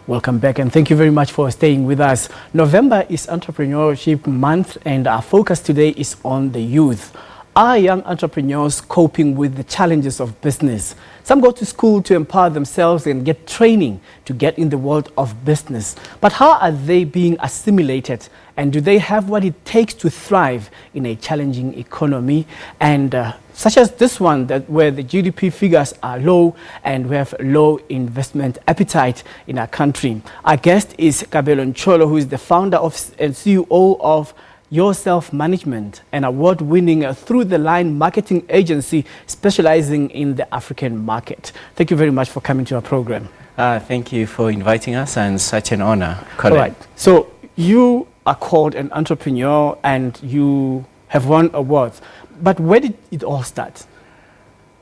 Welcome back, and thank you very much for staying with us. November is Entrepreneurship Month, and our focus today is on the youth. Are young entrepreneurs coping with the challenges of business? Some go to school to empower themselves and get training to get in the world of business. But how are they being assimilated? And do they have what it takes to thrive in a challenging economy? And such as this one, where the GDP figures are low and we have low investment appetite in our country. Our guest is Kabelo Ncholo, who is the founder and CEO of Your Self-Management, an award-winning through-the-line marketing agency specializing in the African market. Thank you very much for coming to our program. Thank you for inviting us, and such an honor, Colin. All right. So you are called an entrepreneur and you have won awards. But where did it all start?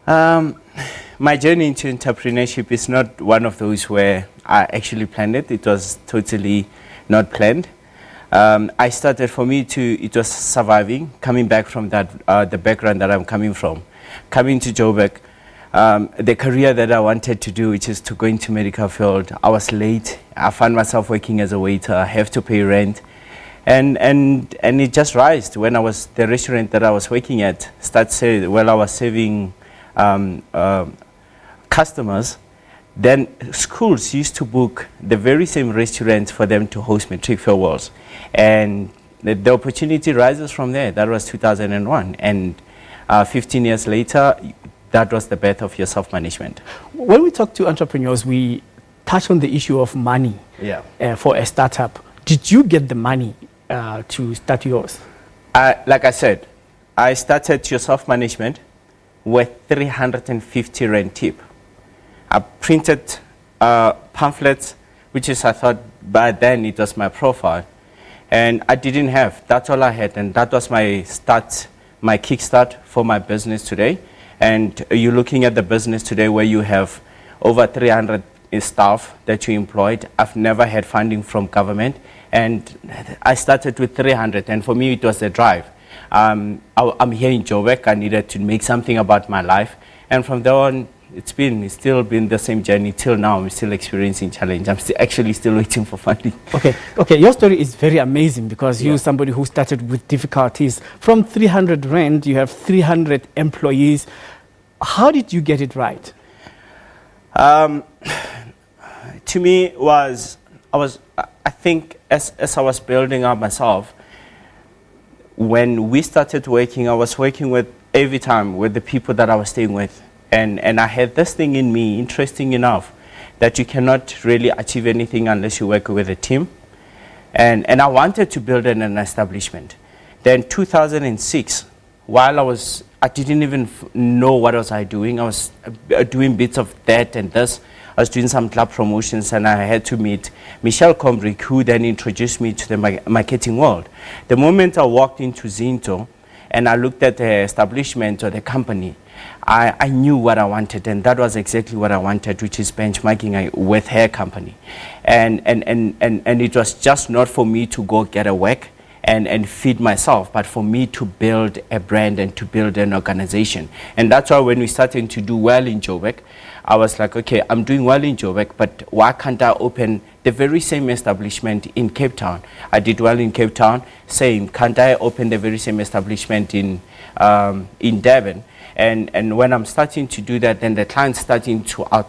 My journey into entrepreneurship is not one of those where I actually planned it. It was totally not planned. I started, it was surviving, coming back from that, the background that I'm coming from. Coming to Joburg, the career that I wanted to do, which is to go into medical field, I was late. I found myself working as a waiter. I have to pay rent. And it just rised when the restaurant that I was working at I was serving customers. Then schools used to book the very same restaurants for them to host matric farewells. And the opportunity rises from there. That was 2001. And 15 years later, that was the birth of Your Self-Management. When we talk to entrepreneurs, we touch on the issue of money for a startup. Did you get the money to start yours? Like I said, I started Your Self-Management with 350 rand tip. I printed pamphlets, which is, I thought by then it was my profile. And I didn't have, that's all I had. And that was my kickstart for my business today. And you're looking at the business today where you have over 300 staff that you employed. I've never had funding from government. And I started with 300. And for me, it was a drive. I'm here in Joburg. I needed to make something about my life. And from there on, it's still been the same journey till now. I'm still experiencing challenge. I'm actually still waiting for funding. Okay. Your story is very amazing because you're somebody who started with difficulties. From 300 rand, you have 300 employees. How did you get it right? To me, I think as I was building up myself, when we started working, I was working with every time with the people that I was staying with. And I had this thing in me, interesting enough, that you cannot really achieve anything unless you work with a team. And I wanted to build an establishment. Then 2006, while I didn't even know what was I doing. I was doing bits of that and this. I was doing some club promotions, and I had to meet Michelle Combrick, who then introduced me to the marketing world. The moment I walked into Zinto and I looked at the establishment or the company, I knew what I wanted, and that was exactly what I wanted, which is benchmarking with her company. And it was just not for me to go get a work and feed myself, but for me to build a brand and to build an organization. And that's why when we started to do well in Joburg, I was like, okay, I'm doing well in Joburg, but why can't I open the very same establishment in Cape Town? I did well in Cape Town, same, can't I open the very same establishment in Durban? And when I'm starting to do that, then the clients starting to are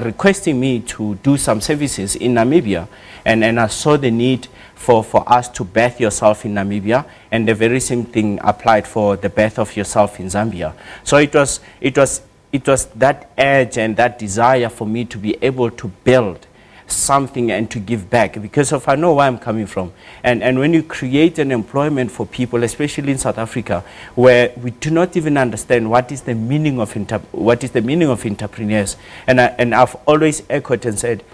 requesting me to do some services in Namibia. And I saw the need for us to birth yourself in Namibia, and the very same thing applied for the birth of yourself in Zambia. So it was that edge and that desire for me to be able to build something and to give back, because I know where I'm coming from. And when you create an employment for people, especially in South Africa, where we do not even understand what is the meaning of entrepreneurs, and I've always echoed and said,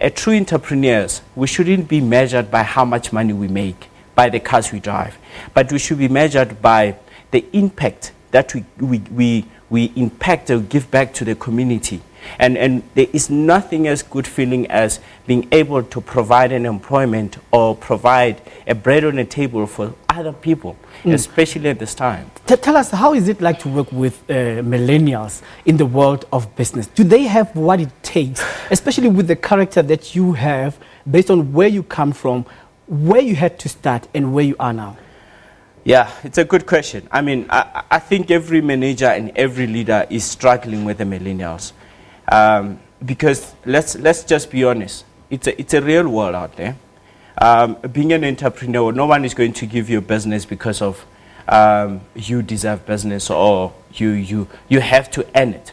a true entrepreneurs, we shouldn't be measured by how much money we make, by the cars we drive, but we should be measured by the impact that we impact or give back to the community. And there is nothing as good feeling as being able to provide an employment or provide a bread on the table for other people, especially at this time. Tell us, how is it like to work with millennials in the world of business? Do they have what it takes, especially with the character that you have, based on where you come from, where you had to start, and where you are now? Yeah, it's a good question. I mean, I think every manager and every leader is struggling with the millennials. Because let's just be honest, it's a real world out there. Being an entrepreneur, no one is going to give you business because of you deserve business or you have to earn it.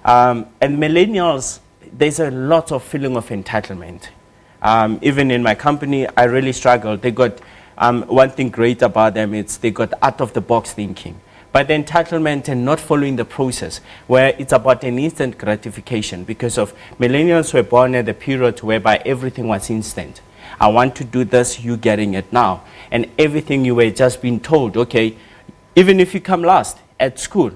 And millennials, there's a lot of feeling of entitlement. Even in my company, I really struggle. They got one thing great about them, it's they got out-of-the-box thinking. But the entitlement and not following the process, where it's about an instant gratification, because of millennials were born at the period whereby everything was instant. I want to do this, you getting it now. And everything you were just being told, okay, even if you come last at school,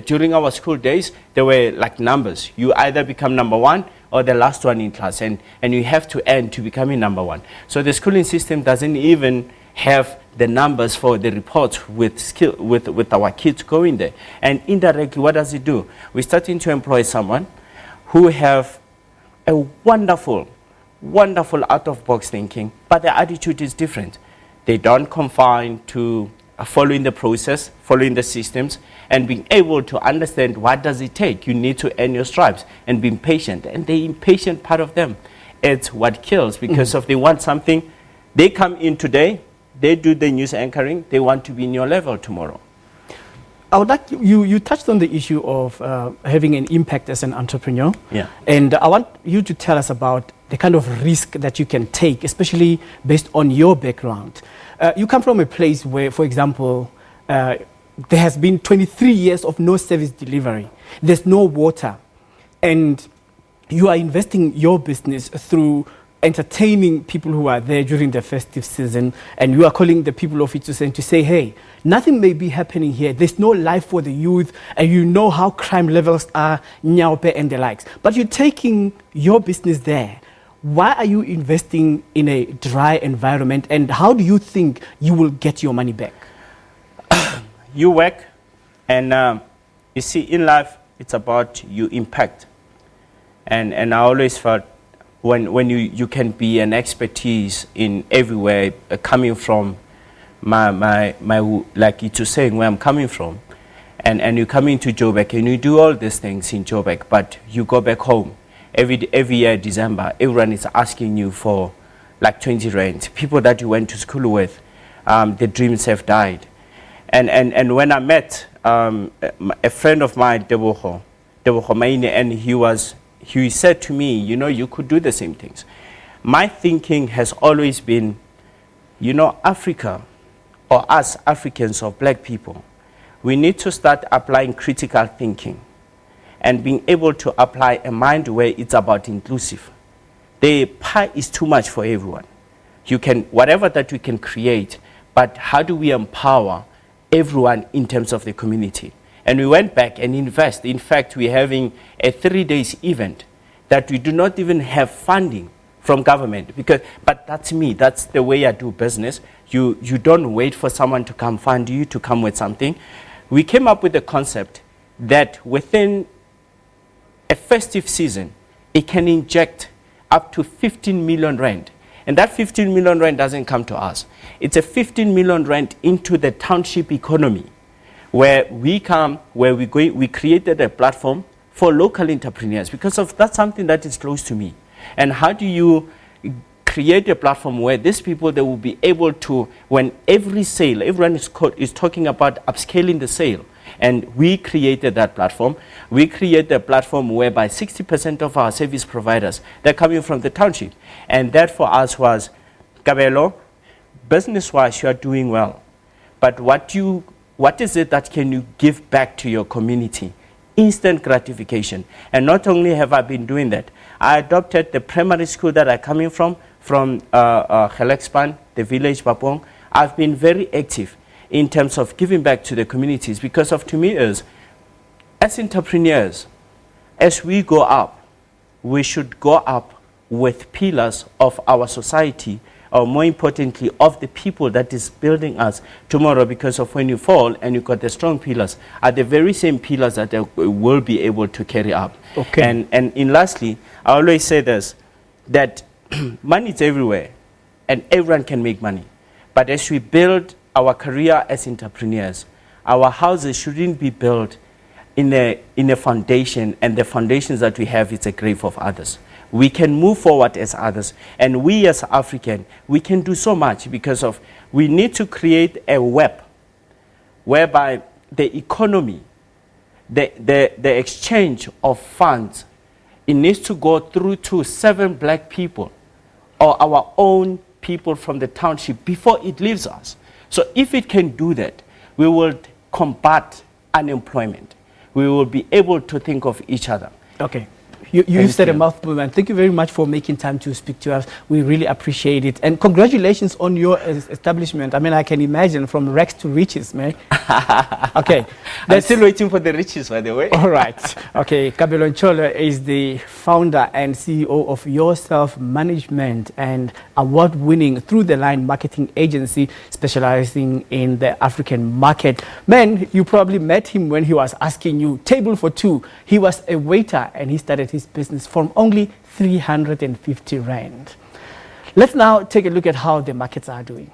during our school days, there were like numbers. You either become number one or the last one in class, and you have to earn to becoming number one. So the schooling system doesn't even have the numbers for the reports with our kids going there. And indirectly, what does it do? We're starting to employ someone who have a wonderful out-of-box thinking, but their attitude is different. They don't confine to following the process, following the systems, and being able to understand what does it take. You need to earn your stripes and being patient. And the impatient part of them, it's what kills, because if they want something, they come in today, they do the news anchoring, they want to be in your level tomorrow. I would like you touched on the issue of having an impact as an entrepreneur. Yeah. And I want you to tell us about the kind of risk that you can take, especially based on your background. You come from a place where, for example, there has been 23 years of no service delivery. There's no water. And you are investing your business through entertaining people who are there during the festive season, and you are calling the people of Itusen to say, hey, nothing may be happening here. There's no life for the youth, and you know how crime levels are, Nyaupe and the likes. But you're taking your business there. Why are you investing in a dry environment, and how do you think you will get your money back? You work, and you see, in life, it's about you impact. And I always felt when you can be an expertise in everywhere, coming from my like you saying where I'm coming from, and you come into Joburg and you do all these things in Joburg, but you go back home every year December, everyone is asking you for like 20 rand. People that you went to school with, the dreams have died. And when I met a friend of mine, Deboho Maine, and he said to me, you know, you could do the same things. My thinking has always been, you know, Africa, or us Africans or black people, we need to start applying critical thinking and being able to apply a mind where it's about inclusive. The pie is too much for everyone. You can, whatever that we can create, but how do we empower everyone in terms of the community? And we went back and invest. In fact, we're having a 3-day event that we do not even have funding from government. But that's me. That's the way I do business. You don't wait for someone to come fund you, to come with something. We came up with the concept that within a festive season, it can inject up to 15 million rand. And that 15 million rand doesn't come to us. It's a 15 million rand into the township economy, where we created a platform for local entrepreneurs, because that's something that is close to me. And how do you create a platform where these people, they will be able to, when every sale, everyone is talking about upscaling the sale, and we created that platform. We created a platform whereby 60% of our service providers, they're coming from the township. And that for us was, Kabelo, business-wise, you are doing well, but what is it that can you give back to your community? Instant gratification. And not only have I been doing that, I adopted the primary school that I'm coming from Gelexpan, the village Papong. I've been very active in terms of giving back to the communities, because of, to me, is as entrepreneurs, as we go up, we should go up with pillars of our society, or more importantly, of the people that is building us tomorrow, because of when you fall and you got the strong pillars, are the very same pillars that will be able to carry up. Okay. And lastly, I always say this, that money is everywhere and everyone can make money. But as we build our career as entrepreneurs, our houses shouldn't be built in a foundation, and the foundations that we have is a grave of others. We can move forward as others, and we as African, we can do so much, because of we need to create a web whereby the economy, the exchange of funds, it needs to go through to 7 black people or our own people from the township before it leaves us. So if it can do that, we will combat unemployment. We will be able to think of each other. Okay. You said a mouthful, man. Thank you very much for making time to speak to us. We really appreciate it. And congratulations on your establishment. I mean, I can imagine from rags to riches, man. Okay. I'm still waiting for the riches, by the way. All right. Okay. Kabelo Ncholo is the founder and CEO of Yourself Management and award-winning through-the-line marketing agency specializing in the African market. Man, you probably met him when he was asking you, table for 2. He was a waiter and he started his business from only 350 rand. Let's now take a look at how the markets are doing.